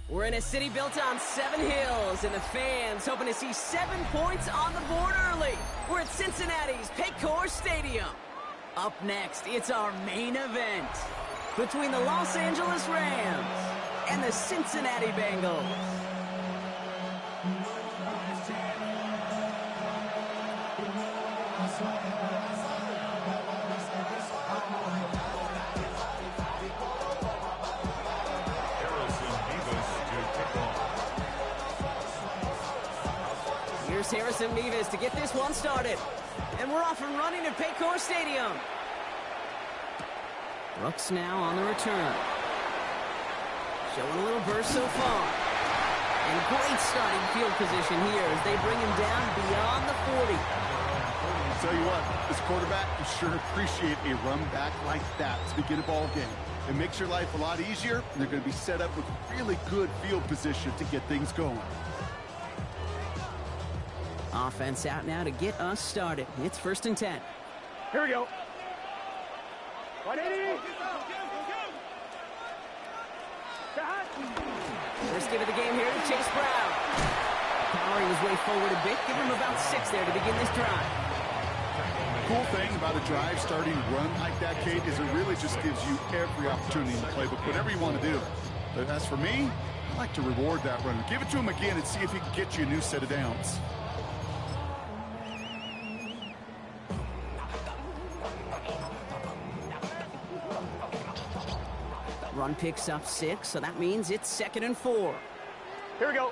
We're in a city built on 7 hills, and the fans hoping to see 7 points on the board early. We're at Cincinnati's Paycor Stadium. Up next, it's our main event between the Los Angeles Rams and the Cincinnati Bengals. Here's Harrison Mevis to get this one started. And we're off and running at Paycor Stadium. Brooks now on the return. Showing a little burst so far. And great starting field position here as they bring him down beyond the 40. I'll tell you what, this quarterback will sure appreciate a run back like that to begin a ball game. It makes your life a lot easier, and they're going to be set up with really good field position to get things going. Offense out now to get us started. It's 1st and 10. Here we go. 180. First give of the game here to Chase Brown. Powering his way forward a bit. Give him about 6 there to begin this drive. Cool thing about a drive starting run like that, Kate, is it really just gives you every opportunity in the playbook, whatever you want to do. But as for me, I like to reward that runner. Give it to him again and see if he can get you a new set of downs. Run picks up 6, so that means it's 2nd and 4. Here we go.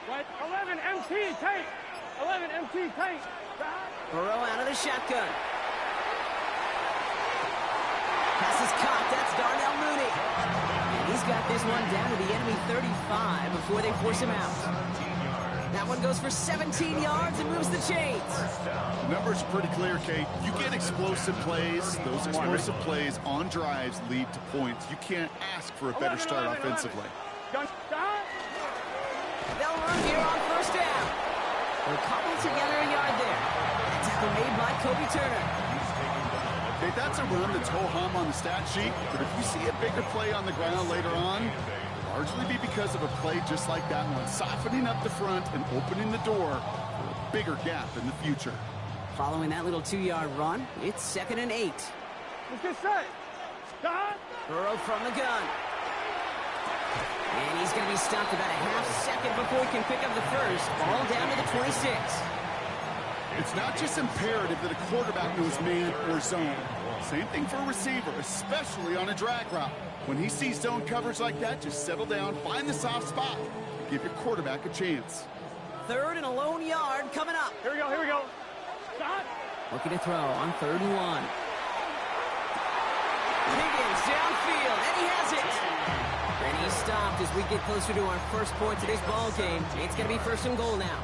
11 MT tank. 11 MT tank. Burrow out of the shotgun. Pass is caught. That's Darnell Mooney. And he's got this one down to the enemy 35 before they force him out. That one goes for 17 yards and moves the chains. The numbers are pretty clear, Kate. You get explosive plays. Those explosive plays on drives lead to points. You can't ask for a better start offensively. They'll run here on 1st down. They'll cobble together a yard there. Tackle made by Kobe Turner. Okay, that's a run that's ho-hum on the stat sheet, but if you see a bigger play on the ground later on, it'll largely be because of a play just like that one, softening up the front and opening the door for a bigger gap in the future. Following that little 2-yard run, it's 2nd and 8. Let's get set. Stop. Burrow from the gun. And he's going to be stopped about a half second before he can pick up the first. Ball down to the 26. It's not just imperative that a quarterback knows man or zone. Same thing for a receiver, especially on a drag route. When he sees zone coverage like that, just settle down, find the soft spot, and give your quarterback a chance. 3rd and a lone yard coming up. Here we go, here we go. Stop. Looking to throw on 3rd and 1. Higgins downfield, and he has it. And he's stopped as we get closer to our first points of this ball game. It's going to be 1st and goal now.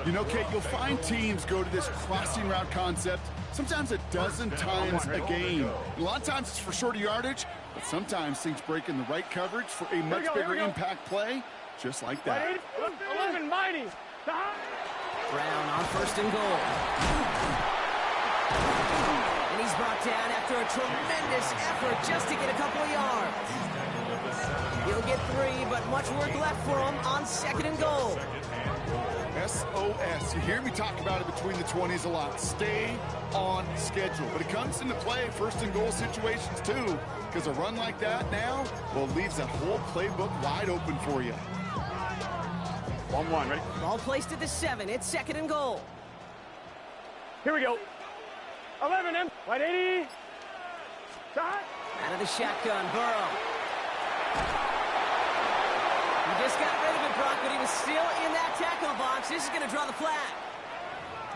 You know, Kate, you'll find teams go to this crossing route concept sometimes a dozen times a game. A lot of times it's for shorter yardage, but sometimes things break in the right coverage for a much bigger impact play, just like that. 11 mighty. Brown on 1st and goal. And he's brought down after a tremendous effort just to get a couple of yards. He'll get 3, but much work left for him on 2nd and goal. SOS. You hear me talk about it between the 20s a lot. Stay on schedule. But it comes into play 1st and goal situations too, because a run like that now, well, leaves that whole playbook wide open for you. 1-1, ready? Ball placed at the 7. It's 2nd and goal. Here we go. 11 M. 180. Shot. Out of the shotgun, Burrow. He just got rid of it, Brock, but he was still in that tackle box. This is going to draw the flag.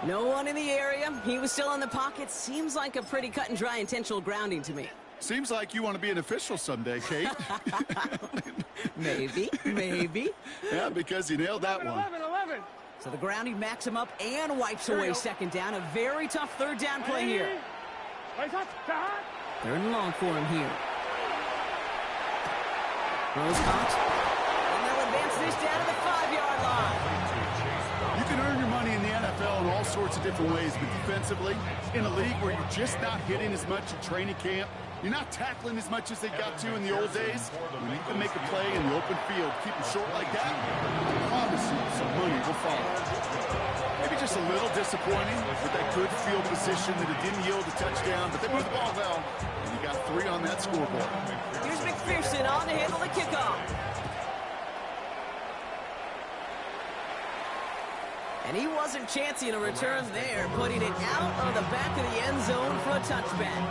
No one in the area. He was still in the pocket. Seems like a pretty cut and dry intentional grounding to me. Seems like you want to be an official someday, Kate. Maybe. Yeah, because you nailed that 11, one. 11. So the grounding backs him up and wipes away 2nd down. A very tough 3rd down play here. 3rd and long for him here. Rose caught. And they'll advance this down to the 5-yard line. You can earn your money in the NFL in all sorts of different ways, but defensively, in a league where you're just not hitting as much in training camp, You're not tackling as much as they got to in the old days. When you can make a play in the open field, keep them short like that, I promise you some money will follow. Maybe just a little disappointing with that good field position that it didn't yield a touchdown, but they moved the ball well, and you got 3 on that scoreboard. Here's McPherson on to handle the kickoff. And he wasn't chancing a return there, putting it out of the back of the end zone for a touchback.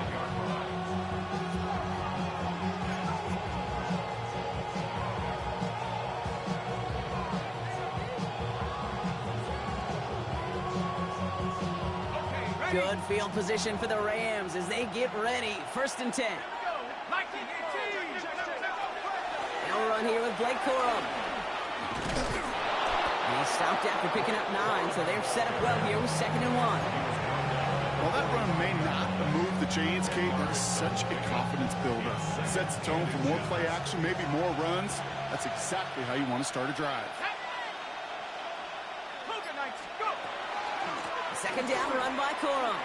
Good field position for the Rams as they get ready. 1st and 10. They'll run here with Blake Corum. He stopped after picking up 9, so they're set up well here with 2nd and 1. While that run may not move the chains, Kate, that is such a confidence builder. Sets the tone for more play action, maybe more runs. That's exactly how you want to start a drive. 2nd down run by Corum.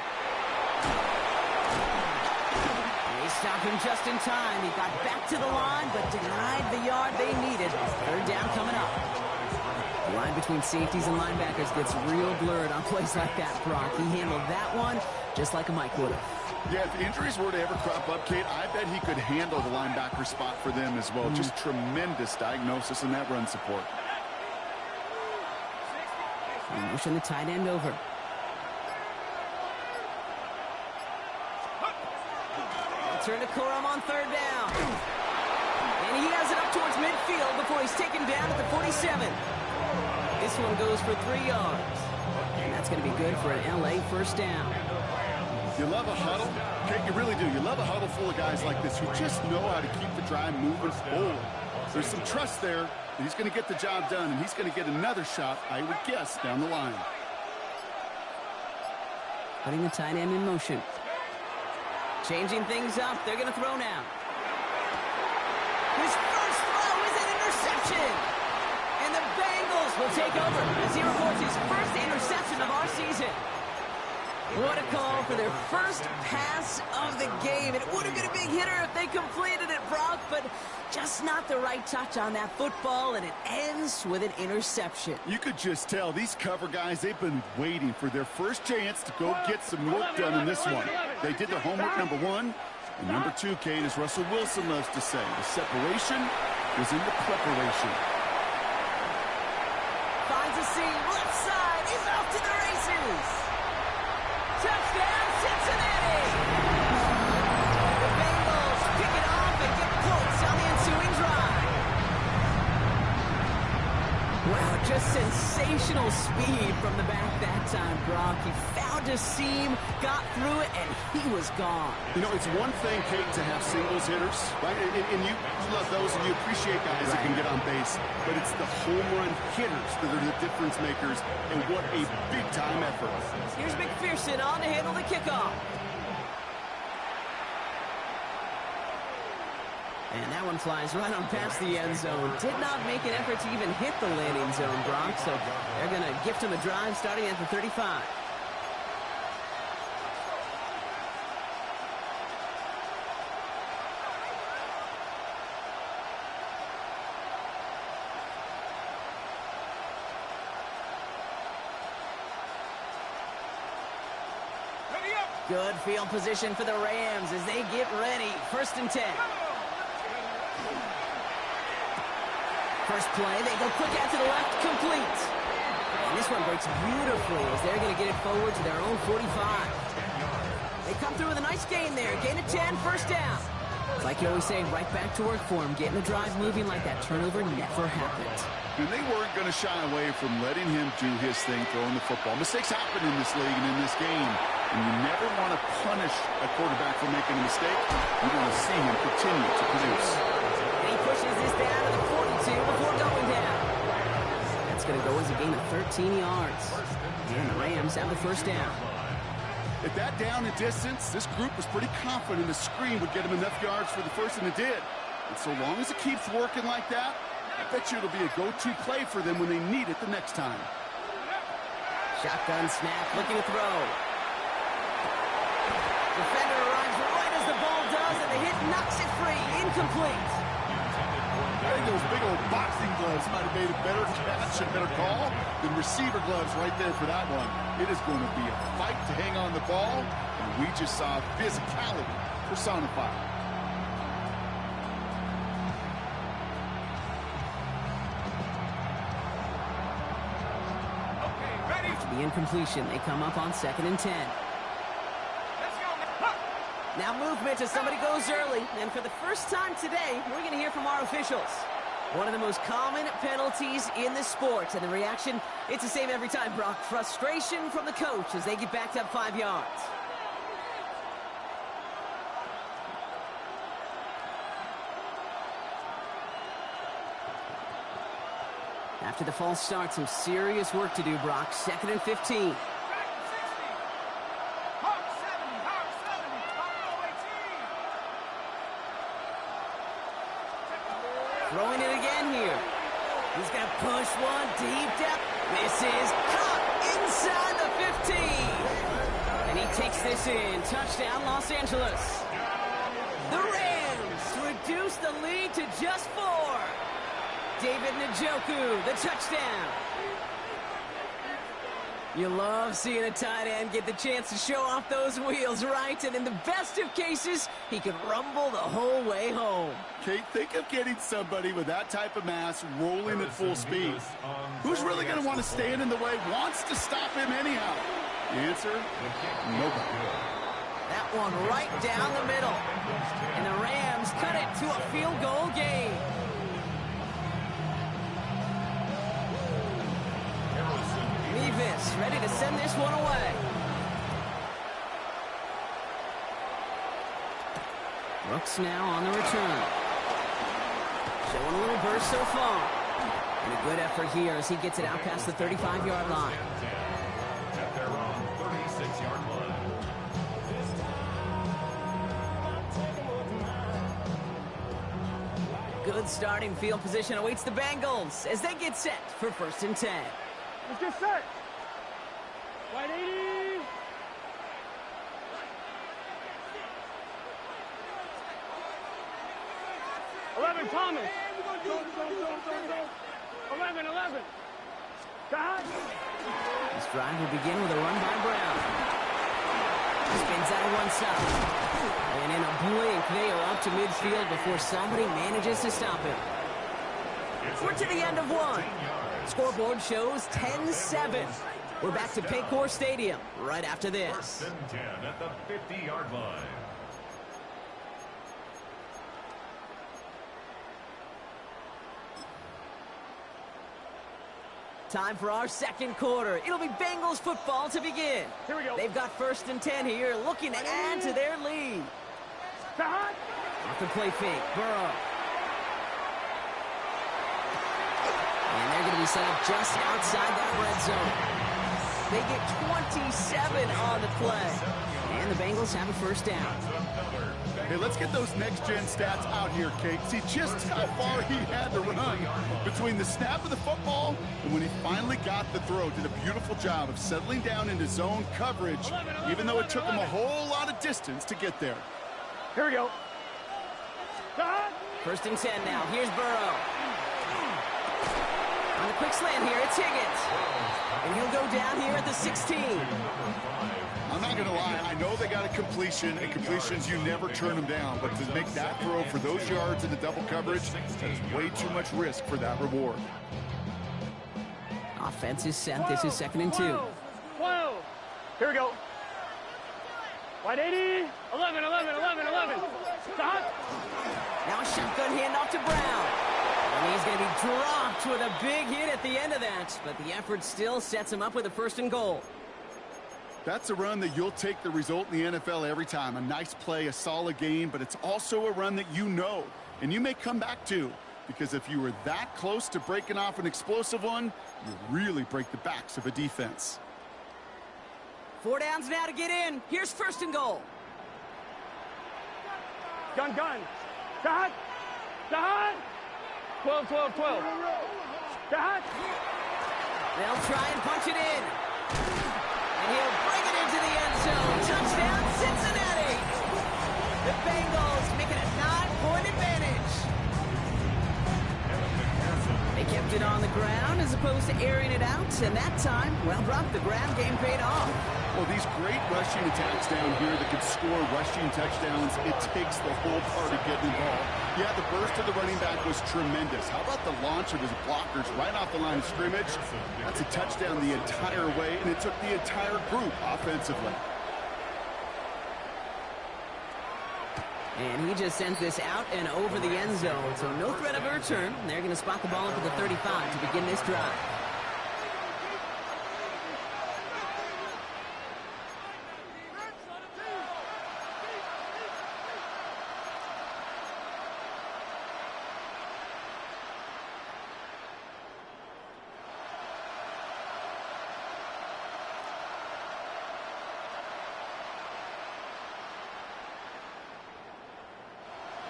They stopped him just in time. He got back to the line, but denied the yard they needed. 3rd down coming up. The line between safeties and linebackers gets real blurred on plays like that, Brock. He handled that one just like a Mike would have. Yeah, if injuries were to ever crop up, Kate, I bet he could handle the linebacker spot for them as well. Just tremendous diagnosis in that run support. And motion the tight end over. Turn to Corum on 3rd down. And he has it up towards midfield before he's taken down at the 47. This one goes for 3 yards. And that's going to be good for an LA 1st down. You love a huddle? Kate, you really do. You love a huddle full of guys like this who just know how to keep the drive moving forward. There's some trust there that he's going to get the job done, and he's going to get another shot, I would guess, down the line. Putting the tight end in motion. Changing things up. They're going to throw now. His first throw is an interception. And the Bengals will take over as he records his first interception of our season. What a call for their first pass of the game. It would have been a big hitter if they completed it, Brock, but just not the right touch on that football, and it ends with an interception. You could just tell these cover guys, they've been waiting for their first chance to go get some work done in this one. They did their homework, number 1. And number 2, Kate, as Russell Wilson loves to say, the separation was in the preparation. Finds a seam, left side, he's off to the races. Touchdown, Cincinnati! The Bengals pick it off and get points on the ensuing drive. Wow, just sensational speed from the back that time, Brock. He found a seam, got through it, and he was gone. You know, it's one thing, Kate, to have singles hitters, right? And you love those, and you appreciate guys that can get on base. But it's the home run hitters that are the difference makers, and what a big-time effort. Here's McPherson on to handle the kickoff. And that one flies right on past the end zone. Did not make an effort to even hit the landing zone, Brock. So they're going to gift him a drive starting at the 35. Good field position for the Rams as they get ready. 1st and 10. First play, they go quick out to the left, complete. And this one breaks beautifully as they're going to get it forward to their own 45. They come through with a nice gain there. Gain of 10, 1st down. Like you always say, right back to work for him. Getting the drive moving like that turnover never happened. And they weren't going to shy away from letting him do his thing, throwing the football. Mistakes happen in this league and in this game. And you never want to punish a quarterback for making a mistake. You want to see him continue to produce. And he pushes this down to the 42 before going down. That's going to go as a gain of 13 yards. And the Rams have the 1st down. At that down and distance, this group was pretty confident the screen would get him enough yards for the 1st, and it did. And so long as it keeps working like that, I bet you it'll be a go-to play for them when they need it the next time. Shotgun snap, looking to throw. Defender arrives right as the ball does, and the hit knocks it free. Incomplete. I think those big old boxing gloves might have made a better catch and better call than receiver gloves right there for that one. It is going to be a fight to hang on the ball, and we just saw physicality personified. After the incompletion, they come up on 2nd and 10. Now movement as somebody goes early, and for the first time today, we're going to hear from our officials. One of the most common penalties in the sport, and the reaction, it's the same every time, Brock. Frustration from the coach as they get backed up 5 yards. After the false start, some serious work to do, Brock. 2nd and 15. Throwing it again here. He's going to push one deep depth. This is caught inside the 15. And he takes this in. Touchdown, Los Angeles. The Rams reduce the lead to just 4. David Njoku, the touchdown. You love seeing a tight end get the chance to show off those wheels, right? And in the best of cases, he can rumble the whole way home. Kate, think of getting somebody with that type of mass rolling at full speed. Who's really going to want to stand in the way, wants to stop him anyhow? The answer, nobody. That one right down the middle. And the Rams cut it to a field goal game. Nevis ready to send this one away. Brooks now on the return. Showing a little burst so far. And a good effort here as he gets it out past the 35-yard line. At their own 36-yard line. Good starting field position awaits the Bengals as they get set for 1st and 10. Let's get set. White 80. Thomas. 11. God. This drive will begin with a run by Brown. Spins out of one side. And in a blink, they are up to midfield before somebody manages to stop him. We're to the end of one. Scoreboard shows 10-7. We're back to Paycor Stadium right after this. 1st and 10 at the 50-yard line. Time for our second quarter. It'll be Bengals football to begin. Here we go. They've got 1st and 10 here, looking to add to their lead. Off the play fake, Burrow. And they're going to be set up just outside that red zone. They get 27 on the play. And the Bengals have a 1st down. Hey, let's get those next-gen stats out here, Kate. See just how far he had to run between the snap of the football and when he finally got the throw. Did a beautiful job of settling down into zone coverage, even though it took him a whole lot of distance to get there. Here we go. 1st and 10 now. Here's Burrow. On the quick slant here, it's Higgins. And he'll go down here at the 16. I'm not going to lie, I know they got a completion, and completions, you never turn them down. But to make that throw for those yards in the double coverage, that is way too much risk for that reward. Offense is set. This is 2nd and 2. 12. Here we go. White 80. 11. Stop. Now a shotgun handoff to Brown. And he's going to be dropped with a big hit at the end of that. But the effort still sets him up with a 1st and goal. That's a run that you'll take the result in the NFL every time. A nice play, a solid game, but it's also a run that you know and you may come back to, because if you were that close to breaking off an explosive one, you really break the backs of a defense. 4 downs now to get in. Here's 1st and goal. Gun. Dot. 12. Dot. They'll try and punch it in. And he'll bring it into the end zone. Touchdown, Cincinnati. it on the ground as opposed to airing it out. And that time, well, Rob, the ground game paid off. Well, these great rushing attacks down here that can score rushing touchdowns, it takes the whole party getting involved. Yeah, the burst of the running back was tremendous. How about the launch of his blockers right off the line of scrimmage? That's a touchdown the entire way, and it took the entire group offensively. And he just sends this out and over the end zone. So no threat of a return. They're going to spot the ball up at the 35 to begin this drive.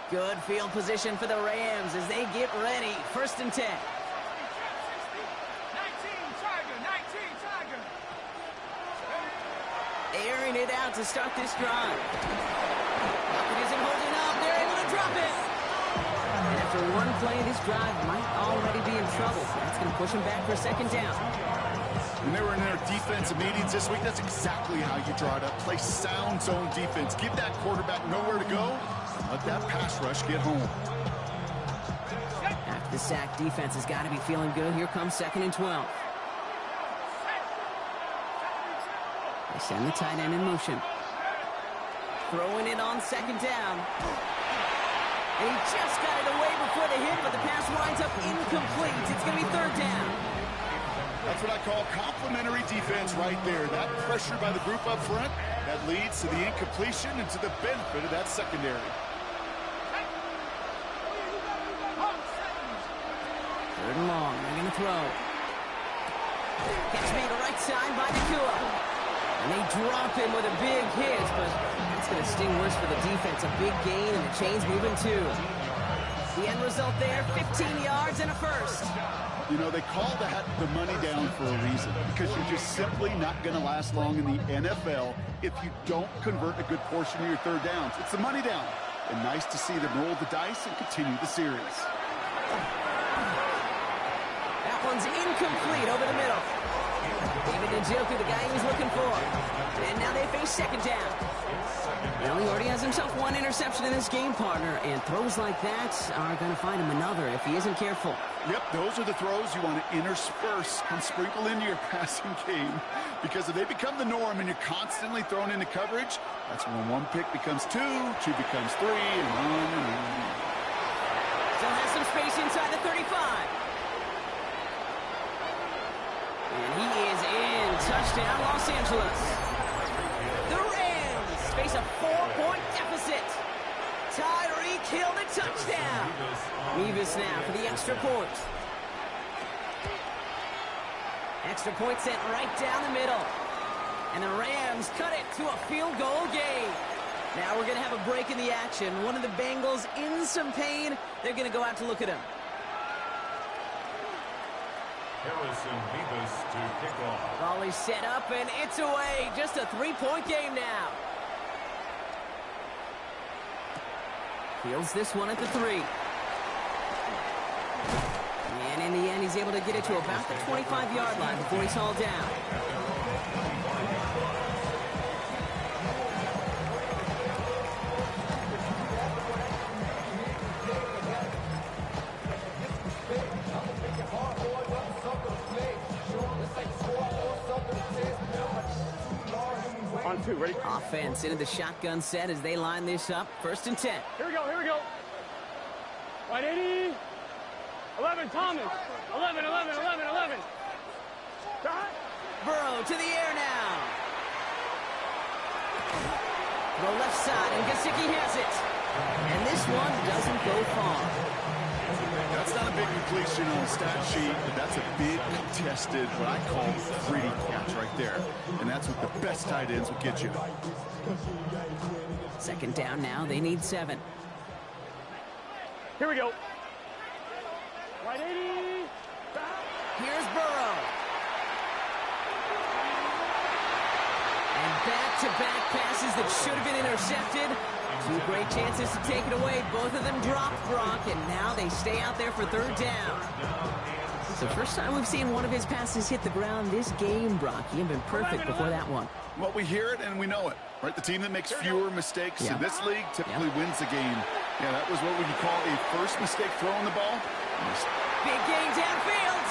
Good field position for the Rams as they get ready. 1st and 10. 19 Tiger. Airing it out to start this drive. It isn't holding up. They're able to drop it. And after one play, this drive might already be in trouble. That's going to push them back for a 2nd down. When they were in their defensive meetings this week, that's exactly how you draw it up. Play sound zone defense. Give that quarterback nowhere to go. Let that pass rush get home. After the sack, defense has got to be feeling good. Here comes 2nd and 12. They send the tight end in motion. Throwing it on 2nd down. And he just got it away before the hit, but the pass winds up incomplete. It's going to be 3rd down. That's what I call complementary defense right there. That pressure by the group up front, that leads to the incompletion and to the benefit of that secondary. 3rd and long. They're going to throw. Catch made right side by Nakua. And they drop him with a big hit, but that's going to sting worse for the defense. A big gain, and the chain's moving too. The end result there, 15 yards and a 1st. You know, they call that the money down for a reason, because you're just simply not going to last long in the NFL if you don't convert a good portion of your 3rd downs. It's the money down. And nice to see them roll the dice and continue the series. That one's incomplete over the middle. David Njoku, the guy he was looking for. And now they face 2nd down. Well, he already has himself 1 interception in this game, partner, and throws like that are going to find him another if he isn't careful. Yep, those are the throws you want to intersperse and sprinkle into your passing game, because if they become the norm and you're constantly thrown into coverage, that's when 1 pick becomes 2, 2 becomes 3, and on and on. Still has some space inside the 35. And he is in. Touchdown, Los Angeles. The Rams face a 4-point deficit. Tyreek Hill the touchdown. Mevis now for the extra point. Extra point sent right down the middle. And the Rams cut it to a field goal game. Now we're going to have a break in the action. One of the Bengals in some pain. They're going to go out to look at him. Harrison Mevis to kick off. Volley set up, and it's away. Just a 3-point game now. Fields this one at the 3. And in the end, he's able to get it to about the 25-yard line before he's hauled down. On 2, ready? Offense into the shotgun set as they line this up. 1st and 10. Here we go. Right 80. 11, Thomas. 11. Shot. Burrow to the air now. Throw left side, and Gesicki has it. And this one doesn't go far. That's not a big completion on the stat sheet, but that's a big contested, what I call gritty catch right there. And that's what the best tight ends will get you. 2nd down now. They need 7. Here we go. Right 80. Shot. Here's Burrow. And back-to-back passes that should have been intercepted. 2 great chances to take it away. Both of them dropped, Brock, and now they stay out there for 3rd down. So first time we've seen one of his passes hit the ground this game, Brock. He had been perfect before that one. Well, we hear it and we know it, right? The team that makes fewer mistakes in this league typically wins the game. Yeah, that was what would you call a first mistake throwing the ball. Big game downfield.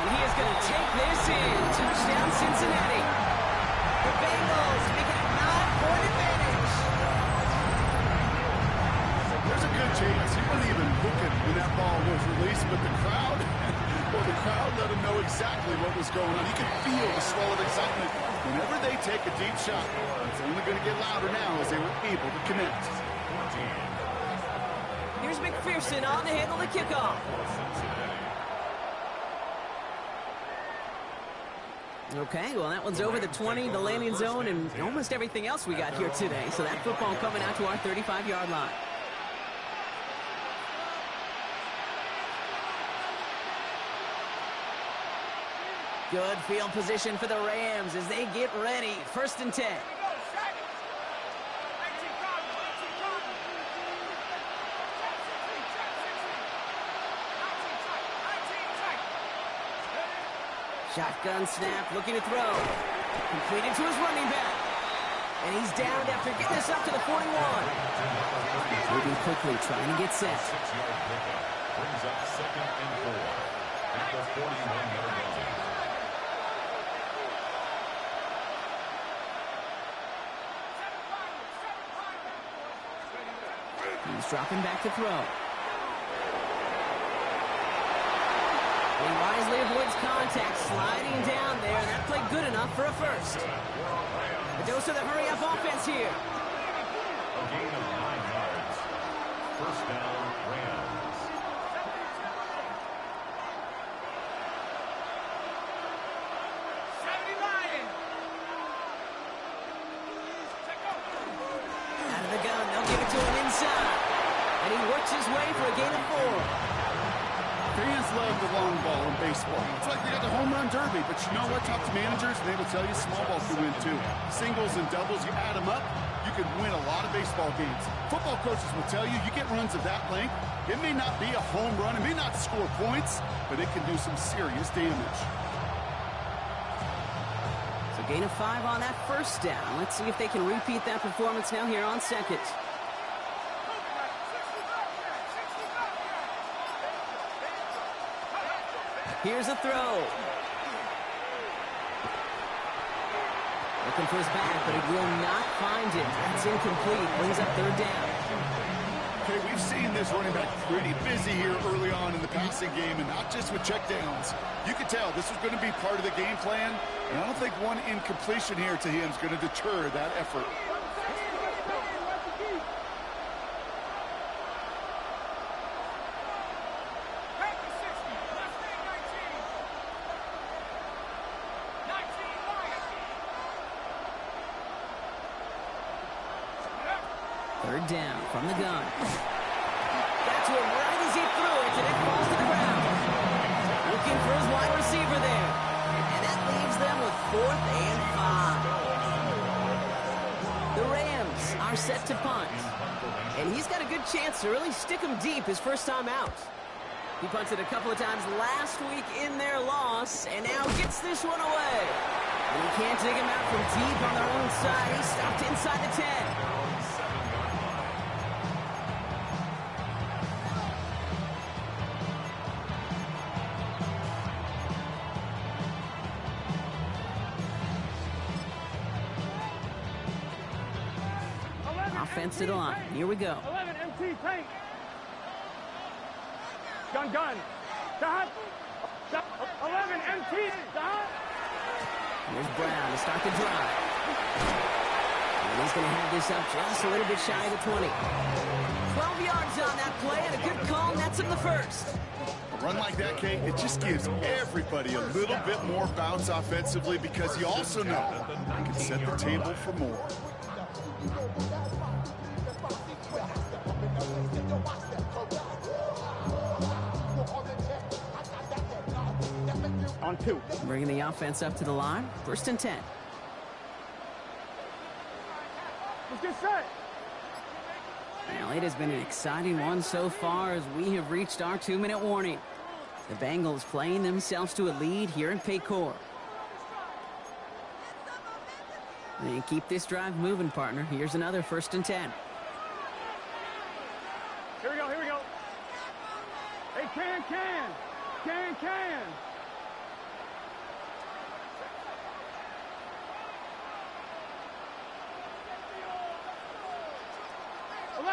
And he is going to take this in. Touchdown, Cincinnati. The Bengals make it a 9-point advantage. There's a good chance he wasn't even looking when that ball was released, but the crowd, well, the crowd let him know exactly what was going on. You could feel the swell of excitement. Whenever they take a deep shot, it's only going to get louder now as they were able to connect. Here's McPherson on to handle the kickoff. Okay, well, that one's over the 20, the landing zone, and almost everything else we got here today. So that football coming out to our 35-yard line. Good field position for the Rams as they get ready. 1st and 10. Shotgun snap, looking to throw. Completed to his running back. And he's down after getting this up to the 41. Moving quickly, trying to get set. 6-yard pickup. Brings up 2nd and 4. At the 41-yard line. He's dropping back to throw. He wisely avoids contact, sliding down there, and that played good enough for a first. A dose of the hurry-up offense here. A gain of 9 yards. 1st down, Rams. Out of the gun, they'll give it to him inside. And he works his way for a gain of 4. Fans love the long ball in baseball. It's like they got the home run derby, but you know what? Talk to managers, and they will tell you small ball can win too. Singles and doubles, you add them up, you can win a lot of baseball games. Football coaches will tell you, you get runs of that length, it may not be a home run, it may not score points, but it can do some serious damage. So gain of 5 on that 1st down. Let's see if they can repeat that performance now here on 2nd. Here's a throw. Looking for his back, but he will not find it. It's incomplete. Brings up 3rd down. Okay, we've seen this running back pretty busy here early on in the passing game, and not just with checkdowns. You can tell this was going to be part of the game plan, and I don't think one incompletion here to him is going to deter that effort. Third down from the gun. Got to him right as he threw it, and it falls to the ground. Looking for his wide receiver there. And that leaves them with 4th and 5. The Rams are set to punt. And he's got a good chance to really stick him deep his first time out. He punted a couple of times last week in their loss, and now gets this one away. And he can't dig him out from deep on their own side. He stopped inside the 10. Offense to the line. Here we go. 11 MT tank. Gun. Dot. 11 MT. Dot. Here's Brown to start the drive. And he's going to have this up just a little bit shy of the 20. 12 yards on that play, and a good call nets him the first. A run like that, Kate, it just gives everybody a little bit more bounce offensively because you also know you can set the table for more. On 2. Bringing the offense up to the line. 1st and 10. Let's get set. Well, it has been an exciting one so far as we have reached our 2-minute warning. The Bengals playing themselves to a lead here in Paycor. And keep this drive moving, partner. Here's another 1st and 10. Here we go, here we go. Hey, can.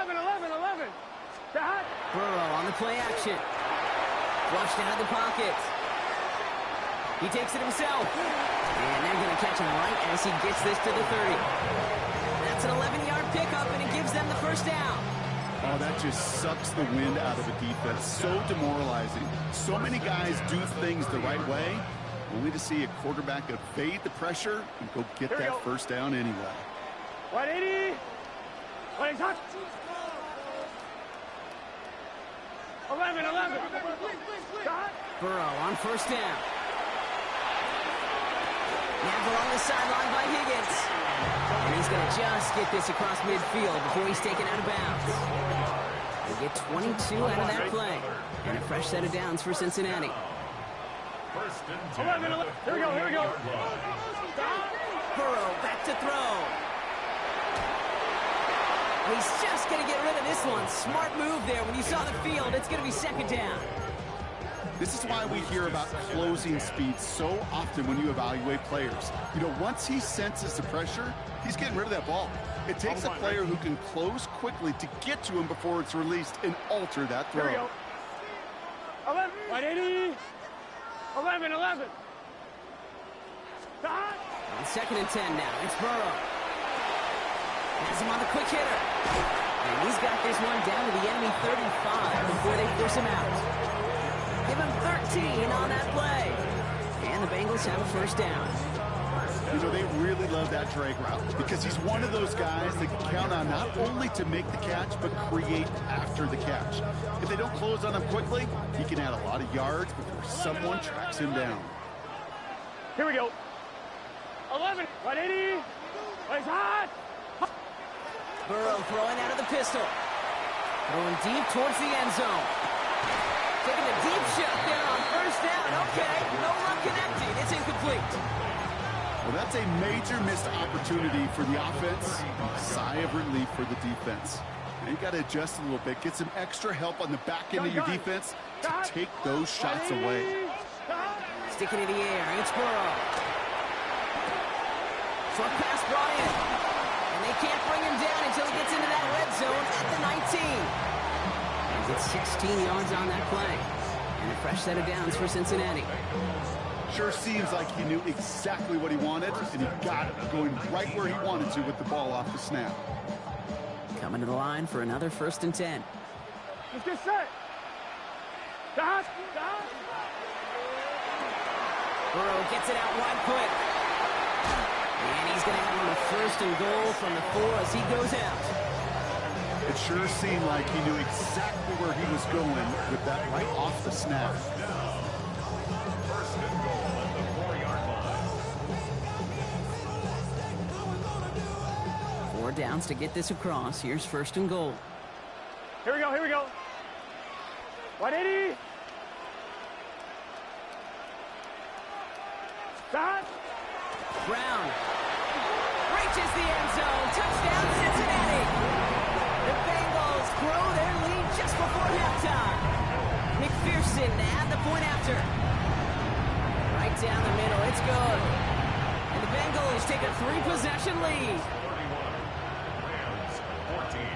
11. That. Burrow on the play action. Flushed out of the pocket. He takes it himself. And they're going to catch him right as he gets this to the 30. That's an 11-yard pickup, and it gives them the 1st down. Oh, that just sucks the wind out of a defense. So demoralizing. So many guys do things the right way, only to see a quarterback evade the pressure and go get that 1st down anyway. 180. 180. 11. Burrow on 1st down. Now along the sideline by Higgins. And he's going to just get this across midfield before he's taken out of bounds. They get 22 out of that play. And a fresh set of downs for Cincinnati. 11. Here we go. Burrow back to throw. He's just going to get rid of this one. Smart move there. When you saw the field, it's going to be 2nd down. This is why we hear about closing speed so often when you evaluate players. You know, once he senses the pressure, he's getting rid of that ball. It takes a player who can close quickly to get to him before it's released and alter that throw. Here we go. 11. 180. 11. On 2nd and 10 now. It's Burrow. Has him on the quick hitter. And he's got this one down to the enemy 35 before they force him out. Give him 13 on that play. And the Bengals have a 1st down. You know, they really love that drag route because he's one of those guys that can count on not only to make the catch, but create after the catch. If they don't close on him quickly, he can add a lot of yards before someone tracks him down. Here we go. 11. 180. It's hot. Burrow throwing out of the pistol. Throwing deep towards the end zone. Taking a deep shot there on 1st down. Okay, no run connecting. It's incomplete. Well, that's a major missed opportunity for the offense. Sigh of relief for the defense. Now you got to adjust a little bit. Get some extra help on the back end of your defense to take those shots away. Sticking in the air. It's Burrow. Short pass brought in. And they can't bring him down until he gets into that red zone at the 19. He gets 16 yards on that play. And a fresh set of downs for Cincinnati. Sure seems like he knew exactly what he wanted, and he got it going right where he wanted to with the ball off the snap. Coming to the line for another 1st and 10. Let's get set. Dot. Burrow gets it out wide quick. And he's going to have him a 1st and goal from the 4 as he goes out. It sure seemed like he knew exactly where he was going with that right off the snap. 1st and goal at the 4-yard line. 4 downs to get this across. Here's 1st and goal. Here we go. 180. Dot. Brown reaches the end zone. Touchdown, Cincinnati. The Bengals grow their lead just before halftime. McPherson at the point after. Right down the middle. It's good. And the Bengals take a 3-possession lead. 31. Rams 14.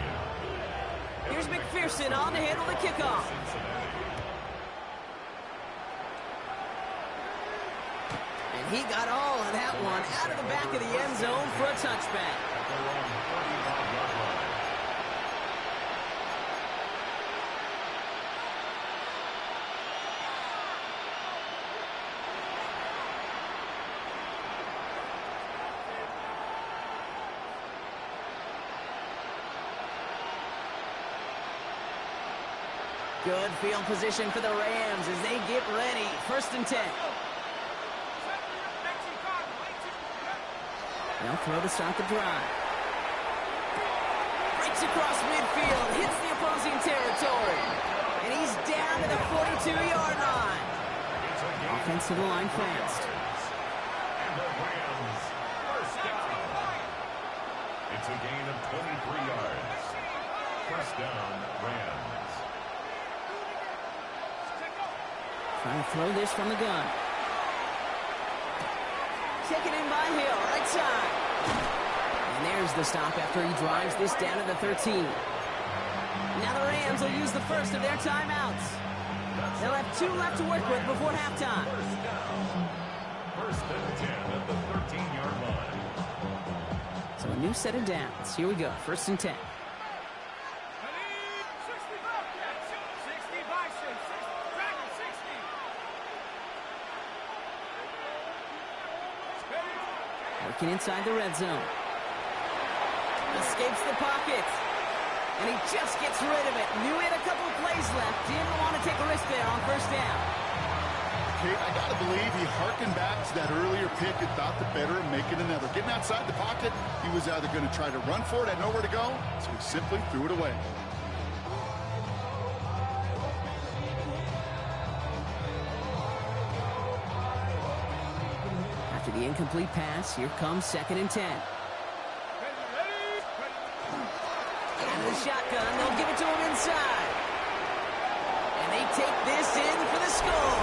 Here's McPherson on to handle the kickoff. And he got all of that one out of the back of the end zone for a touchback. Good field position for the Rams as they get ready. 1st and 10. They'll throw to start the drive. Cuts across midfield, hits the opposing territory. And he's down to the 42-yard line. Offensive line fast. And the Rams, first down. It's a gain of 23 yards. First down, Rams. Trying to throw this from the gun. Taken in by Hill, right side. And there's the stop after he drives this down to the 13. Now the Rams will use the first of their timeouts. They'll have 2 left to work with before halftime. First down. First and 10 at the 13-yard line. So a new set of downs. Here we go. First and 10. Working inside the red zone. Escapes the pocket. And he just gets rid of it. Knew he had a couple of plays left. Didn't want to take a risk there on first down. Okay, I got to believe he harkened back to that earlier pick and thought the better of making another. Getting outside the pocket, he was either going to try to run for it, had nowhere to go, so he simply threw it away. After the incomplete pass, here comes second and 10. Out of the shotgun, they'll give it to him inside. And they take this in for the score.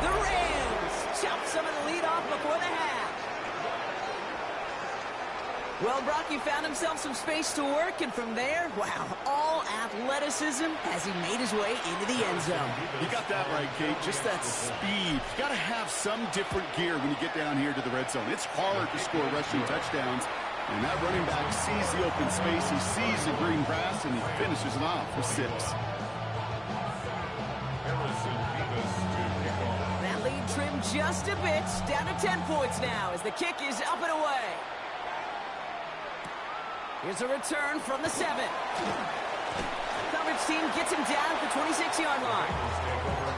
The Rams chop some of the lead off before the half. Well, Brock, he found himself some space to work, and from there, wow, all athleticism as he made his way into the end zone. You got that right, Kate. Just that speed. You got to have some different gear when you get down here to the red zone. It's hard to score rushing touchdowns, and that running back sees the open space, he sees the green grass, and he finishes it off for 6. That lead trimmed just a bit, down to 10 points now as the kick is up and away. Here's a return from the 7. Coverage team gets him down at the 26-yard line.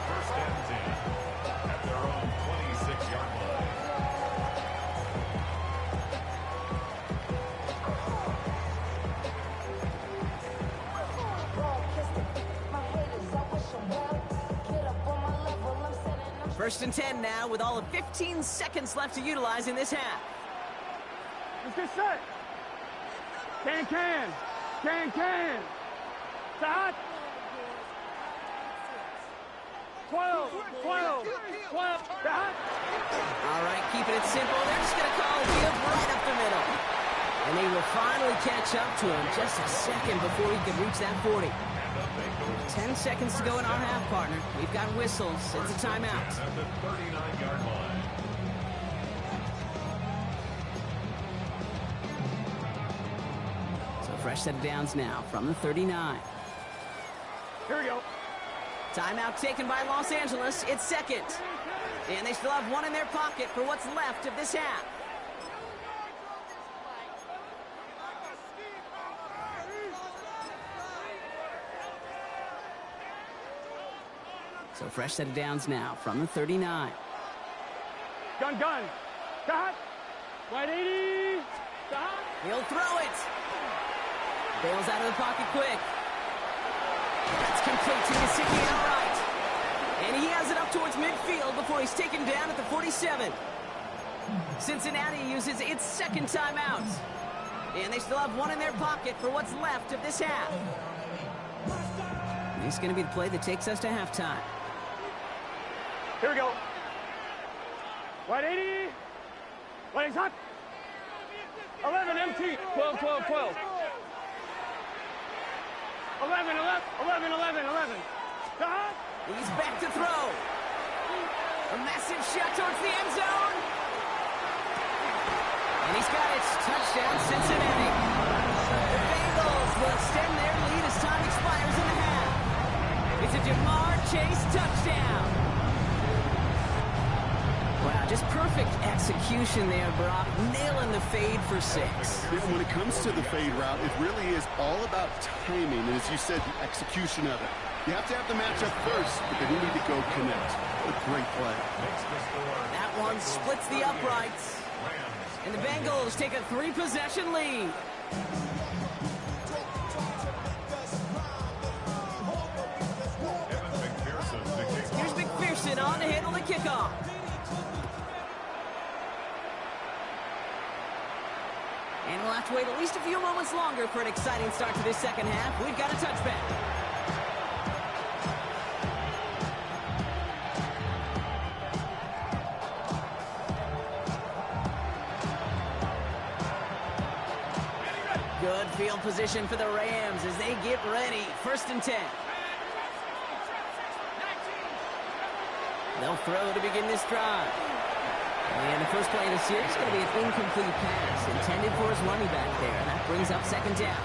First and 10 at their own 26-yard line. First and 10 now with all of 15 seconds left to utilize in this half. Let's get set. Can. Stop. 12. Stop. All right, keeping it simple. They're just going to call give right up the middle. And they will finally catch up to him just a second before he can reach that 40. 10 seconds to go in our half, partner. We've got whistles. It's a timeout. At the 39-yard line. So fresh set of downs now from the 39. Here we go. Timeout taken by Los Angeles. It's second. And they still have one in their pocket for what's left of this half. So fresh set of downs now from the 39. Gun. Stop. Right 80. Stop. He'll throw it. Bails out of the pocket quick. That's complete to Gesicki outright. And he has it up towards midfield before he's taken down at the 47. Cincinnati uses its second timeout. And they still have one in their pocket for what's left of this half. And this is going to be the play that takes us to halftime. Here we go. Right 80. Legs hot. 11 empty. 12. 11. Stop. He's back to throw. A massive shot towards the end zone. And he's got it. Touchdown, Cincinnati. The Bengals will extend their lead as time expires in the half. It's a Jamar Chase touchdown. Wow, just perfect execution there, Brock. Nailing the fade for 6. When it comes to the fade route, it really is all about timing, and as you said, the execution of it. You have to have the matchup first, but then you need to go connect. What a great play. That one splits the uprights. And the Bengals take a 3-possession lead. kickoff. And we'll have to wait at least a few moments longer for an exciting start to this second half. We've got a touchback. Good field position for the Rams as they get ready. 1st and 10. They'll throw to begin this drive. And the first play of the series is going to be an incomplete pass intended for his running back there. And that brings up 2nd down.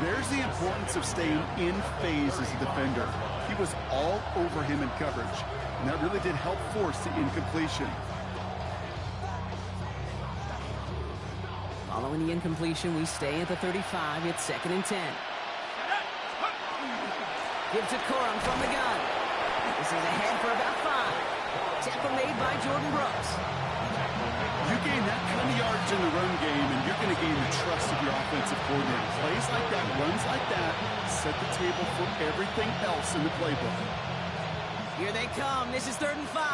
There's the importance of staying in phase as a defender. He was all over him in coverage, and that really did help force the incompletion. Following the incompletion, we stay at the 35. It's 2nd and 10. Give to Corum from the gun. This is ahead for about 5. Tackle made by Jordan Brooks. You gain that kind of yards in the run game, and you're going to gain the trust of your offensive coordinator. Plays like that, runs like that, set the table for everything else in the playbook. Here they come. This is 3rd and 5.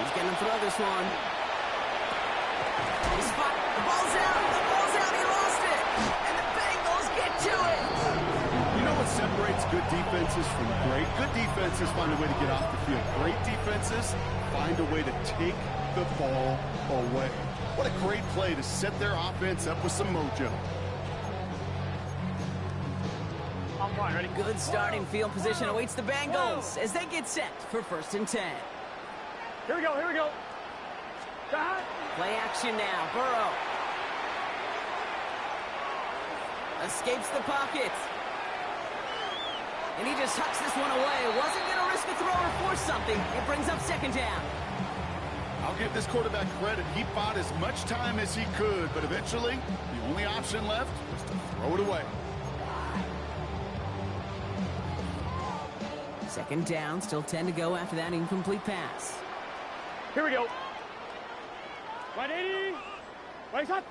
He's going to throw this one. The spot. The ball's out. The ball's out. He lost it. And the Bengals get to it. You know what separates good defenses from great? Good defenses find a way to get off the field. Great defenses find a way to take the ball away. What a great play to set their offense up with some mojo. I'm fine, ready? Good starting field position awaits the Bengals as they get set for 1st and 10. Here we go, here we go. Play action now. Burrow. Escapes the pocket. And he just hucks this one away. Wasn't going to risk a throw or force something. It brings up 2nd down. I'll give this quarterback credit. He bought as much time as he could, but eventually, the only option left was to throw it away. 2nd down, still 10 to go after that incomplete pass. Here we go. 180. Right up.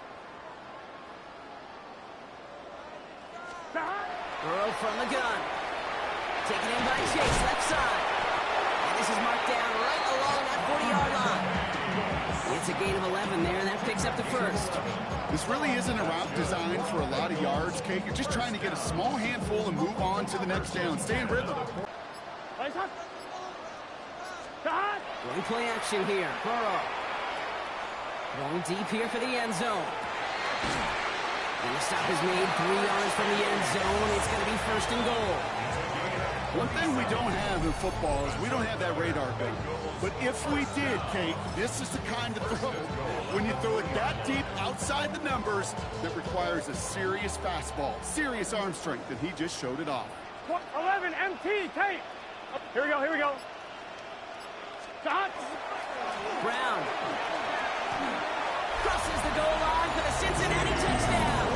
Burrow from the gun. Taken in by Chase, left side. And this is marked down right along that 40-yard line. It's a gain of 11 there, and that picks up the 1st. This really isn't a route designed for a lot of yards, Kate. You're just trying to get a small handful and move on to the next down. Stay in rhythm. Right up. One play action here. Burrow. Going deep here for the end zone. And the stop is made 3 yards from the end zone. It's going to be 1st and goal. One thing we don't have in football is we don't have that radar gun. But if we did, Kate, this is the kind of throw. When you throw it that deep outside the numbers, that requires a serious fastball, serious arm strength, and he just showed it off. 11 MT, Kate. Here we go, here we go. Shot. Brown crosses the goal line for the Cincinnati touchdown.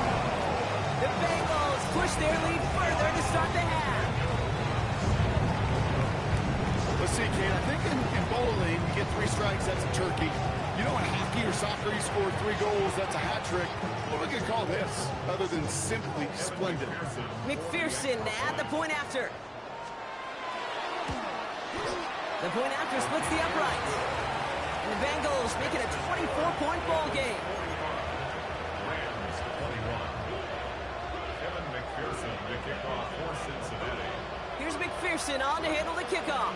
The Bengals push their lead further to start the half. Let's see, Kate, I think in bowling, you get 3 strikes, that's a turkey. You know, in hockey or soccer, you score 3 goals, that's a hat trick. What are we going to call this, other than simply splendid? McPherson at the point after. The point after splits the upright. And the Bengals make it a 24-point ball game. Rams 21. Kevin McPherson to kick off for Cincinnati. Here's McPherson on to handle the kickoff.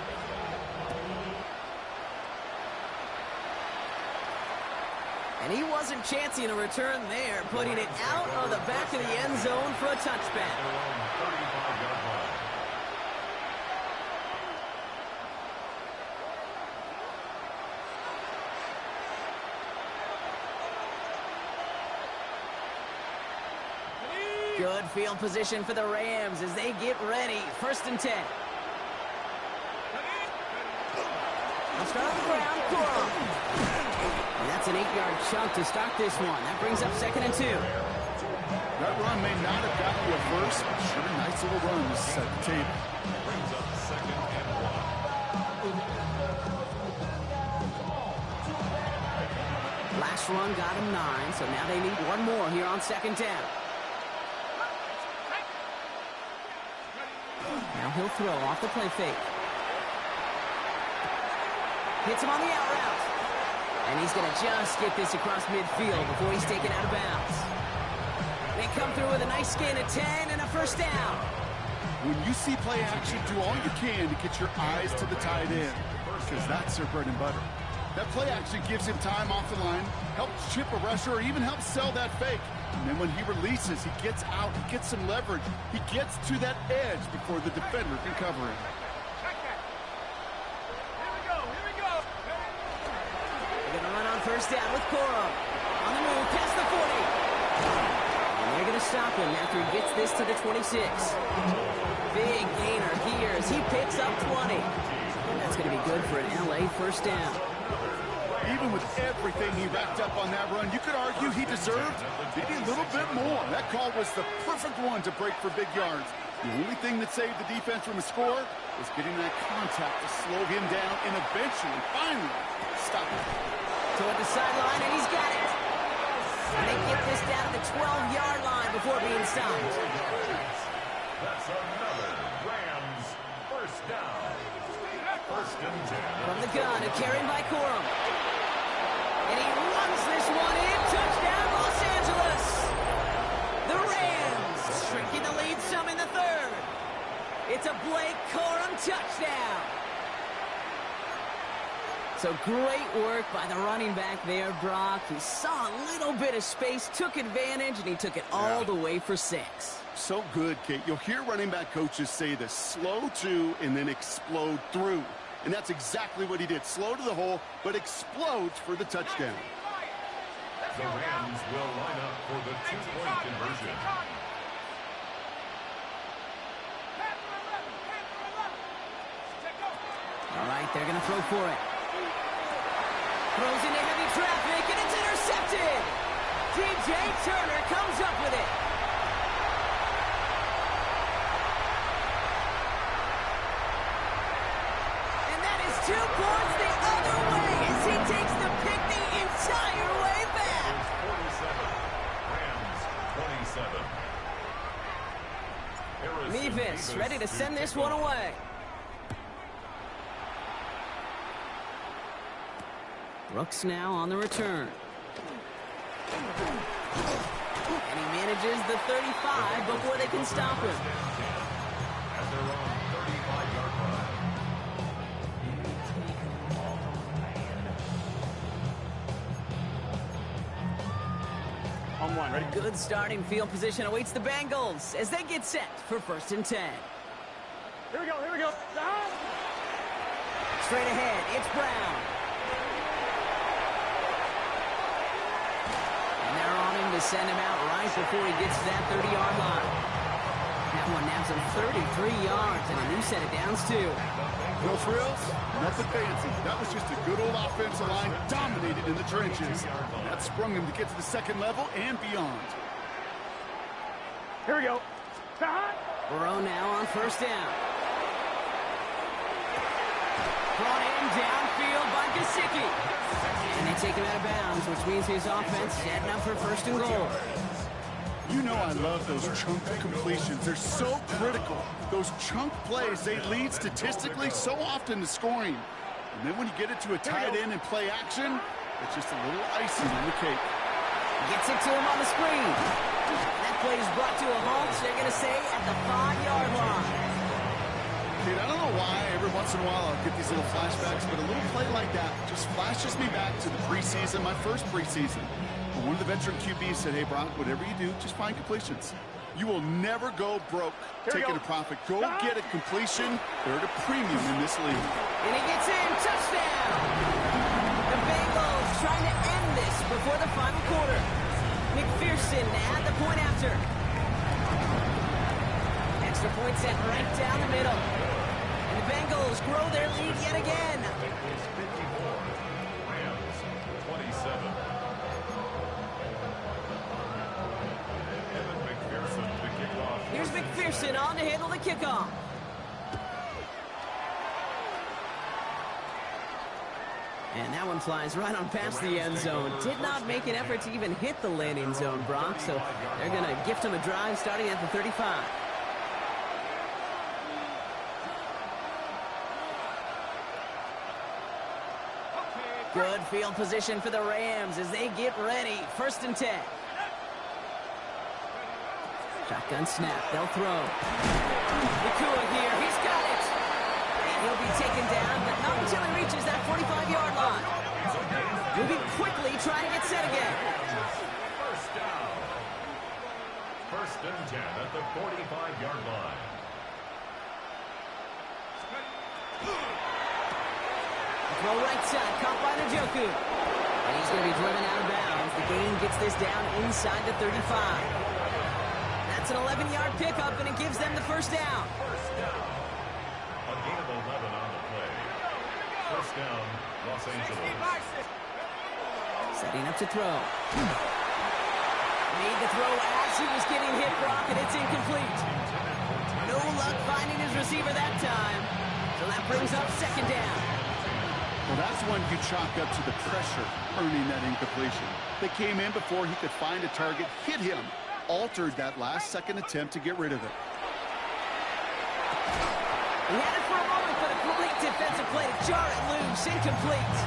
And he wasn't chancing a return there, putting it out of the back of the end zone for a touchback. 35-yard line. Good field position for the Rams as they get ready. 1st and 10. They'll start on the ground. Corum. And that's an 8-yard chunk to start this one. That brings up 2nd and 2. That run may not have gotten you a first, but sure, nice little run to set the table. Brings up 2nd and 1. Last run got him 9, so now they need one more here on second down. Now he'll throw off the play fake. Hits him on the out route. And he's going to just get this across midfield before he's taken out of bounds. They come through with a nice gain of 10 and a first down. When you see play action, do all you can to get your eyes to the tight end, because that's their bread and butter. That play action gives him time off the line, helps chip a rusher, or even helps sell that fake. And then when he releases, he gets out, he gets some leverage. He gets to that edge before the defender can cover him. They're going to run on first down with Corum. On the move, past the 40. And they're going to stop him after he gets this to the 26. Big gainer here as he picks up 20. And that's going to be good for an LA first down. Even with everything he racked up on that run, you could argue he deserved maybe a little bit more. That call was the perfect one to break for big yards. The only thing that saved the defense from a score was getting that contact to slow him down and eventually, finally, stop him. Toward the sideline, and he's got it. And they get this down to the 12-yard line before being stopped. That's another Rams first down. First and 10. From the gun, a carry by Corum. And he runs this one in. Touchdown, Los Angeles. The Rams shrinking the lead some in the third. It's a Blake Corum touchdown. So great work by the running back there, Brock. He saw a little bit of space, took advantage, and he took it all the way for 6. So good, Kate. You'll hear running back coaches say this: slow to and then explode through. And that's exactly what he did. Slow to the hole, but explodes for the touchdown. The Rams will line up for the two-point conversion. All right, they're going to throw for it. Throws into heavy traffic, and it's intercepted. DJ Turner comes up with it. And that is 2 points the other way as he takes the pick the entire way back. 47. Rams 27. Mevis ready to send this one away. Brooks now on the return. And he manages the 35 before they can stop him. At their own 35-yard line. On one, ready? Good starting field position awaits the Bengals as they get set for first and 10. Here we go, here we go. Straight ahead, it's Brown. To send him out right before he gets to that 30-yard line. That one naps him 33 yards and a new set of downs, too. No frills, nothing fancy. That was just a good old offensive line dominated in the trenches. That sprung him to get to the second level and beyond. Here we go. Burrow now on first down. Brought in downfield by Gesicki. And they take him out of bounds, which means his offense setting up for first and goal. You know I love those chunk completions. They're so critical. Those chunk plays, they lead statistically so often to scoring. And then when you get it to a tight end and play action, it's just a little icing on the cake. Gets it to him on the screen. That play is brought to a halt, they're going to say, at the 5-yard line. Dude, I don't know why every once in a while I'll get these little flashbacks, but a little play like that just flashes me back to the preseason, my first preseason. But one of the veteran QBs said, hey, Brock, whatever you do, just find completions. You will never go broke taking a profit. Go get a completion. They're at a premium in this league. And he gets in. Touchdown! The Bengals trying to end this before the final quarter. McPherson at the point after. Extra point set right down the middle. And the Bengals grow their lead yet again. It's 54. Rams 27. Evan McPherson to kick off. Here's McPherson on to handle the kickoff. And that one flies right on past the end zone. Did not make an effort to even hit the landing zone, Brock, so they're going to gift him a drive starting at the 35. Good field position for the Rams as they get ready. 1st and 10. Shotgun snap. They'll throw. Nakua here. He's got it. And he'll be taken down, but not until he reaches that 45-yard line. Moving quickly, trying to get set again. First down. 1st and 10 at the 45-yard line. Throw right side, caught by Njoku. And he's going to be driven out of bounds. The gain gets this down inside the 35. That's an 11-yard pickup, and it gives them the 1st down. First down. A gain of 11 on the play. 1st down, Los Angeles. Setting up to throw. Made the throw as he was getting hit, Brock, and it's incomplete. No luck finding his receiver that time. So that brings up 2nd down. Well, that's one you chalk up to the pressure earning that incompletion. They came in before he could find a target, hit him, altered that last-second attempt to get rid of it. He had it for a moment, but a great defensive play to jar it loose, incomplete.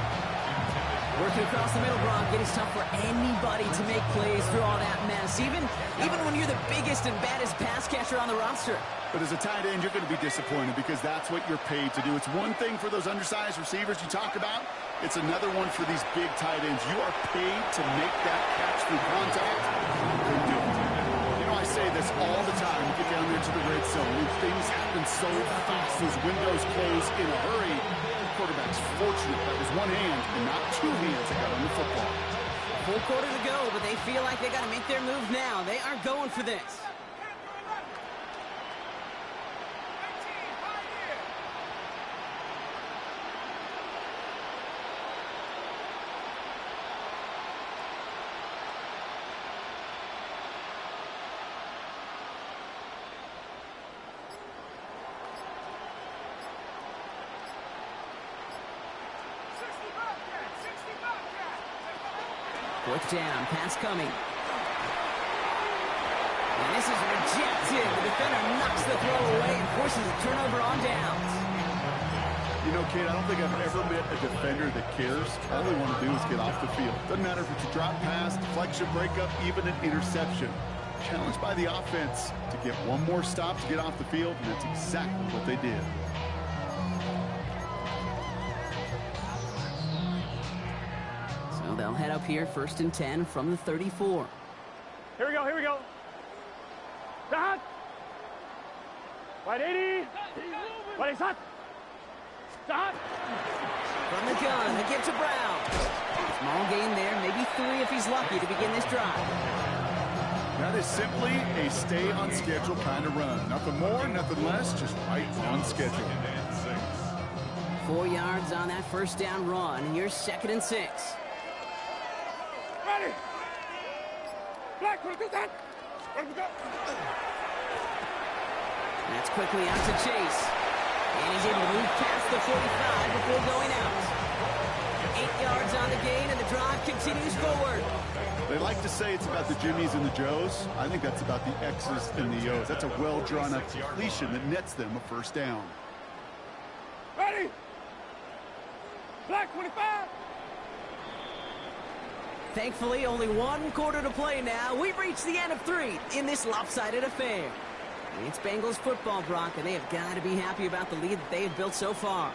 Working across the middle, Brock, it is tough for anybody to make plays through all that mess, even when you're the biggest and baddest pass catcher on the roster. But as a tight end, you're going to be disappointed because that's what you're paid to do. It's one thing for those undersized receivers you talk about. It's another one for these big tight ends. You are paid to make that catch through contact. Then do it. You know, I say this all the time. You get down there to the red zone, and things happen so fast. Those windows close in a hurry. The quarterback's fortunate that was one hand and not two hands that got on the football. Full quarter to go, but they feel like they got to make their move now. They are going for this. Fourth down, pass coming. And this is rejected. The defender knocks the throw away and forces a turnover on downs. You know, Kate, I don't think I've ever met a defender that cares. All they want to do is get off the field. Doesn't matter if it's a drop pass, deflection, breakup, even an interception. Challenged by the offense to get one more stop to get off the field, and that's exactly what they did. They'll head up here, 1st and 10 from the 34. Here we go, here we go. Start. Right 80. Right shot. Start. From the gun, they give to Brown. Small gain there, maybe 3 if he's lucky to begin this drive. That is simply a stay-on-schedule kind of run. Nothing more, nothing less, just right on schedule. 4 yards on that 1st down run. Here's 2nd and 6. Ready. Black, what is that? That's quickly out to Chase. And he's able to move past the 45 before going out. 8 yards on the gain, and the drive continues forward. They like to say it's about the Jimmies and the Joes. I think that's about the X's and the O's. That's a well-drawn-up completion that nets them a 1st down. Ready. Black 25. Thankfully, only 1 quarter to play now. We've reached the end of 3 in this lopsided affair. It's Bengals football, Brock, and they have got to be happy about the lead that they have built so far.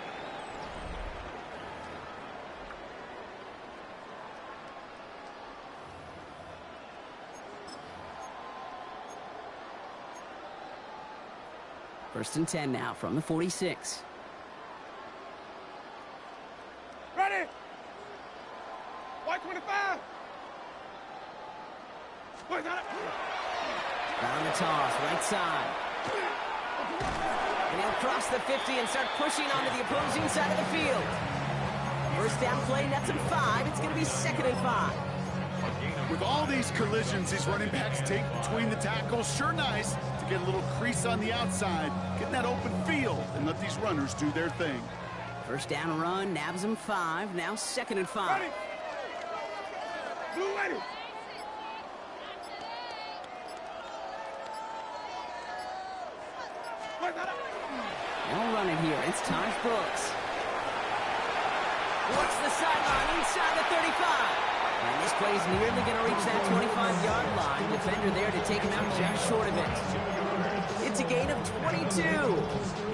First and 10 now from the 46. Ready. White 25. Wait, got it. On the toss, right side. And he'll cross the 50 and start pushing onto the opposing side of the field. 1st down play, nets him 5. It's going to be 2nd and 5. With all these collisions these running backs take between the tackles, sure nice to get a little crease on the outside, get in that open field, and let these runners do their thing. First down run, nabs him 5. Now 2nd and 5. Ready. Blue ready. They'll run it here. It's Taj Brooks. Works the sideline inside the 35. And this play is nearly going to reach that 25-yard line. Defender there to take him out just short of it. It's a gain of 22.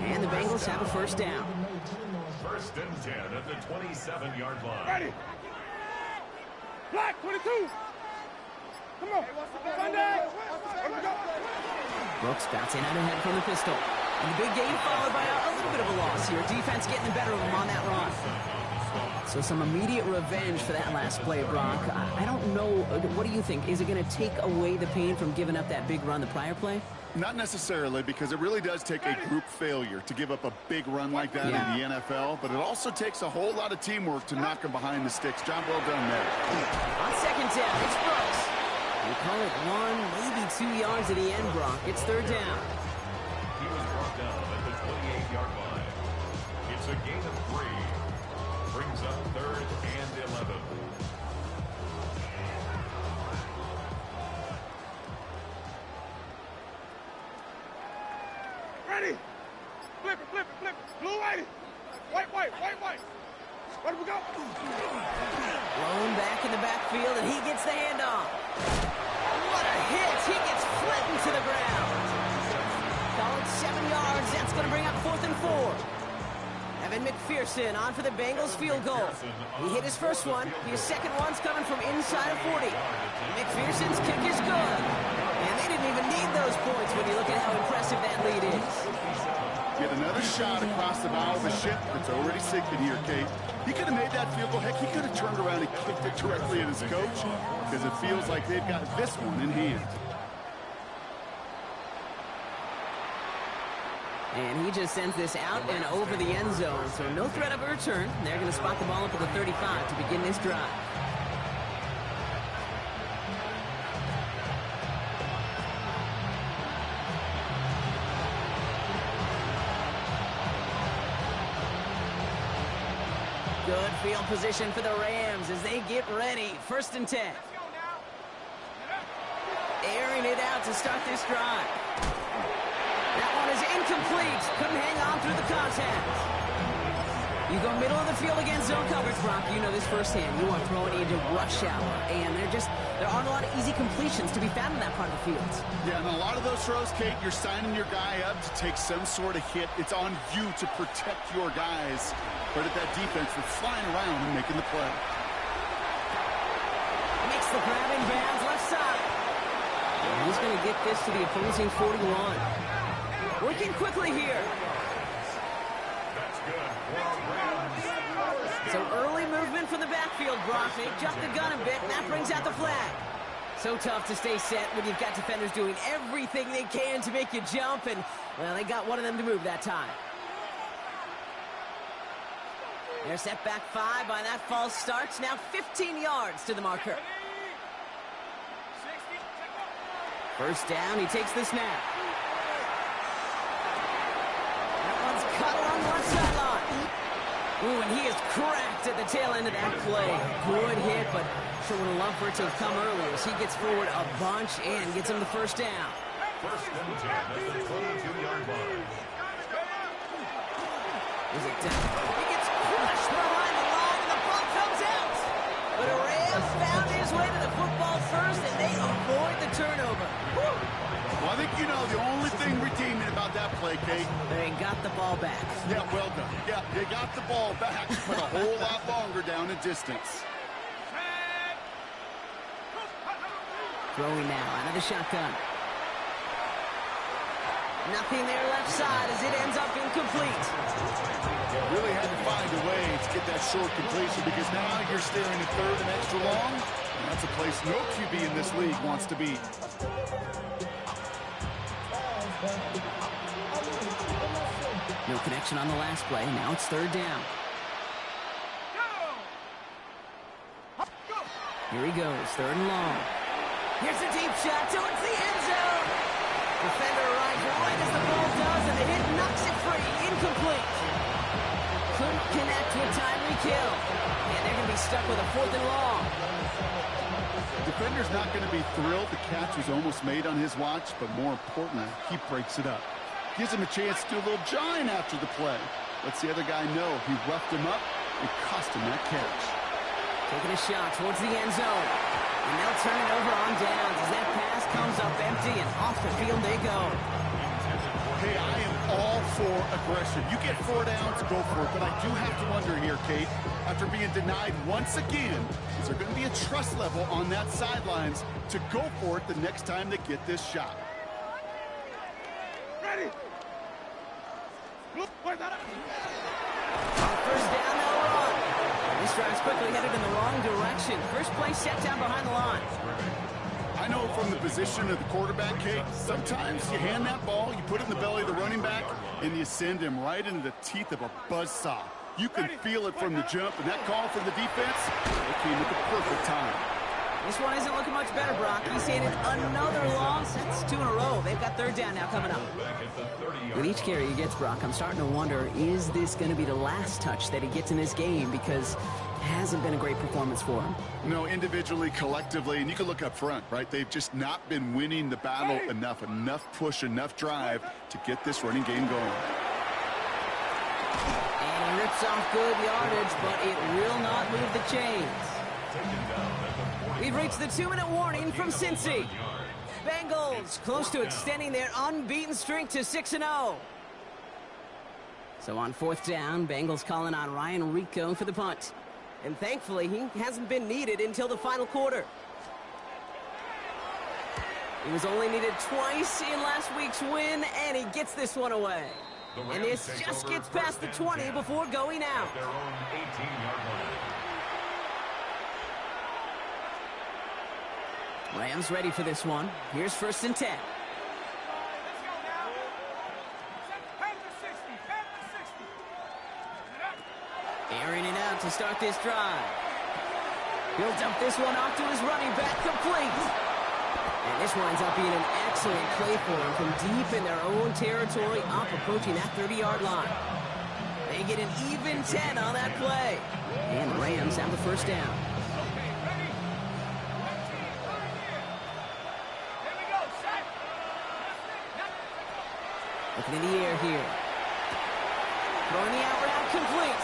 And the Bengals have a first down. First and 10 at the 27-yard line. Ready. Black 22. Come on. Sunday. Brooks bouncing out ahead from the pistol. And the big gain followed by a little bit of a loss here. Defense getting the better of him on that run. So some immediate revenge for that last play, Brock. I don't know. What do you think? Is it going to take away the pain from giving up that big run the prior play? Not necessarily, because it really does take a group failure to give up a big run like that in the NFL, but it also takes a whole lot of teamwork to knock him behind the sticks. Job well done there. On 2nd down, it's Brooks. We call it 1, maybe 2 yards at the end, Brock. It's 3rd down. He was brought down at the 28-yard line. It's a gain of 3. Brings up 3rd and 11. Ready. Flip it, flip it, flip it. Blue white. White, white, white, white. Where do we go? Blown back in the backfield, and he gets the handoff. What a hit. He gets flattened to the ground. Call it 7 yards. That's going to bring up 4th and 4. Evan McPherson on for the Bengals field goal. He hit his first one. His second one's coming from inside of 40. McPherson's kick is good. And they didn't even need those points when you look at how impressive that lead is. Get another shot across the bow of a ship that's already sinking here, Kate. He could have made that field goal. Heck, he could have turned around and kicked it directly at his coach, because it feels like they've got this one in hand. And he just sends this out and over the end zone. So no threat of a return. They're going to spot the ball up at the 35 to begin this drive. Good field position for the Rams as they get ready. 1st and 10. Airing it out to start this drive. That one is incomplete. Couldn't hang on through the contact. You go middle of the field against zone coverage, Brock. You know this firsthand. You are throwing into rush hour. And there aren't a lot of easy completions to be found in that part of the field. Yeah, and a lot of those throws, Kate, you're signing your guy up to take some sort of hit. It's on you to protect your guys. But at that defense, they're flying around and making the play. Makes the grab in bounds left side. And he's going to get this to the opposing 41. Working quickly here. That's good. So early movement from the backfield, Brock. They jumped the gun a bit, and that brings out the flag. So tough to stay set when you've got defenders doing everything they can to make you jump, and, well, they got one of them to move that time. They're set back 5 by that false start. Now 15 yards to the marker. First down, he takes the snap. That one's cut along the left sideline. Ooh, and he is cracked at the tail end of that play. Good hit, but sure would have loved for it to have come earlier. So he gets forward a bunch and gets him the first down. First and 10 at the 22-yard line. Is it down? He gets crushed behind the line, and the ball comes out. But Reyes found his way to the football first, and they avoid the turnover. Woo! Well, I think you know the only thing redeeming about that play, Kate. They got the ball back. Yeah, well done. Yeah, they got the ball back, but a whole lot longer down the distance. Throwing now out of the shotgun. Nothing there left side as it ends up incomplete. Really had to find a way to get that short completion, because now you're staring at 3rd and extra long. And that's a place no QB in this league wants to be. No connection on the last play. Now it's 3rd down. Here he goes, 3rd and long. Here's a deep shot towards the end zone. Defender arrives right as the ball does, and the hit knocks it free. Incomplete. Couldn't connect kill. And they're going to be stuck with a 4th and long. The defender's not going to be thrilled the catch was almost made on his watch, but more importantly, he breaks it up. Gives him a chance to do a little jawing after the play. Lets the other guy know he roughed him up and cost him that catch. Taking a shot towards the end zone. And they'll turn it over on downs as that pass comes up empty and off the field they go. Hey, I am all for aggression. You get 4 downs, go for it. But I do have to wonder here, Kate, after being denied once again, is there going to be a trust level on that sidelines to go for it the next time they get this shot? Ready? On first down, they'll run. This drive's quickly headed in the wrong direction. First play set down behind the line. I know from the position of the quarterback, Kate, sometimes you hand that ball, you put it in the belly of the running back, and you send him right into the teeth of a buzzsaw. You can feel it from the jump, and that call from the defense, it came at the perfect time. This one isn't looking much better, Brock. He's handed another loss. That's 2 in a row. They've got 3rd down now coming up. With each carry he gets, Brock, I'm starting to wonder, is this going to be the last touch that he gets in this game? Because it hasn't been a great performance for him. No, individually, collectively, and you can look up front, right? They've just not been winning the battle enough push, enough drive to get this running game going. And he rips off good yardage, but it will not move the chains. We've reached the 2-minute warning from Cincy. Bengals close to extending their unbeaten streak to 6-0. So on 4th down, Bengals calling on Ryan Rico for the punt. And thankfully, he hasn't been needed until the final quarter. He was only needed twice in last week's win, and he gets this one away. And this just gets past the 20 before going out. Their own 18-yard line. Rams ready for this one. Here's 1st and 10. Airing it out to start this drive. He'll dump this one off to his running back, complete. And this winds up being an excellent play for him from deep in their own territory, up approaching that 30-yard line. They get an even 10 on that play. And the Rams have the 1st down. Looking in the air here. Throwing the out route, complete.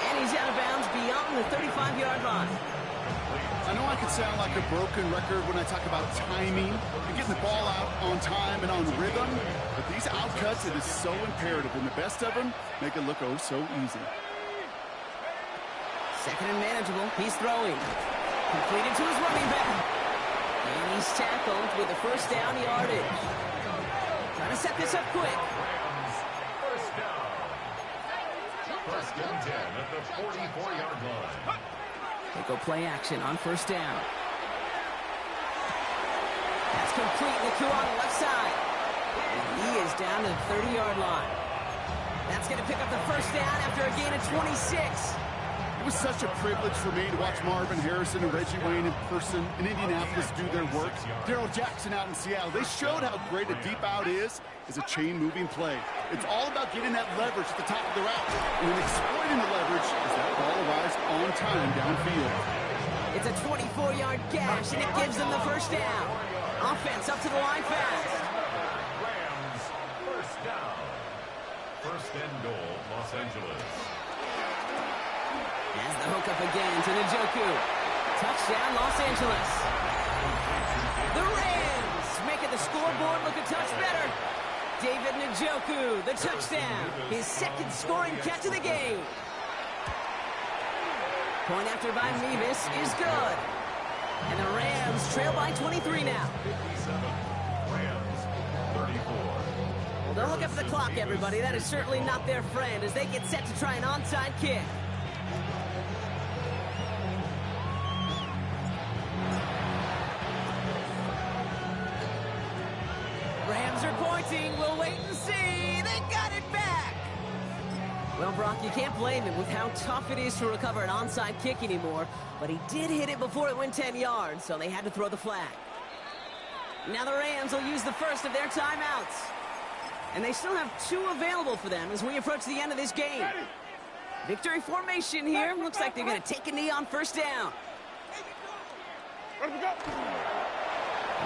And he's out of bounds beyond the 35-yard line. I know I can sound like a broken record when I talk about timing and getting the ball out on time and on rhythm, but these outcuts, it is so imperative, and the best of them make it look oh so easy. 2nd and manageable. He's throwing. Completed to his running back. And he's tackled with the 1st down yardage. Trying to set this up quick. Rams, 1st down. 1st and 10 at the 44-yard line. They go play action on 1st down. That's complete. The coup on the left side. And he is down to the 30-yard line. That's going to pick up the 1st down after a gain of 26. It was such a privilege for me to watch Marvin Harrison and Reggie Wayne in person in Indianapolis do their work. Darrell Jackson out in Seattle. They showed how great a deep out is as a chain-moving play. It's all about getting that leverage at the top of the route and then exploiting the leverage as that ball arrives on time downfield. It's a 24-yard gash, and it gives them the 1st down. Offense up to the line fast. Rams, 1st down. 1st and goal, Los Angeles. As the hook up again to Njoku. Touchdown, Los Angeles. The Rams making the scoreboard look a touch better. David Njoku, the touchdown. His 2nd scoring catch of the game. Point after by Mevis is good. And the Rams trail by 23 now. 57. Rams, 34. Well, don't look up at the clock, everybody. That is certainly not their friend as they get set to try an onside kick. Rams are pointing. We'll wait and see. They got it back. Well, Brock, you can't blame him with how tough it is to recover an onside kick anymore. But he did hit it before it went 10 yards, so they had to throw the flag. Now the Rams will use the 1st of their timeouts. And they still have 2 available for them as we approach the end of this game. Victory formation here. Looks like they're going to take a knee on first down. Ready to go.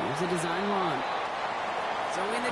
Here's a design run. So in the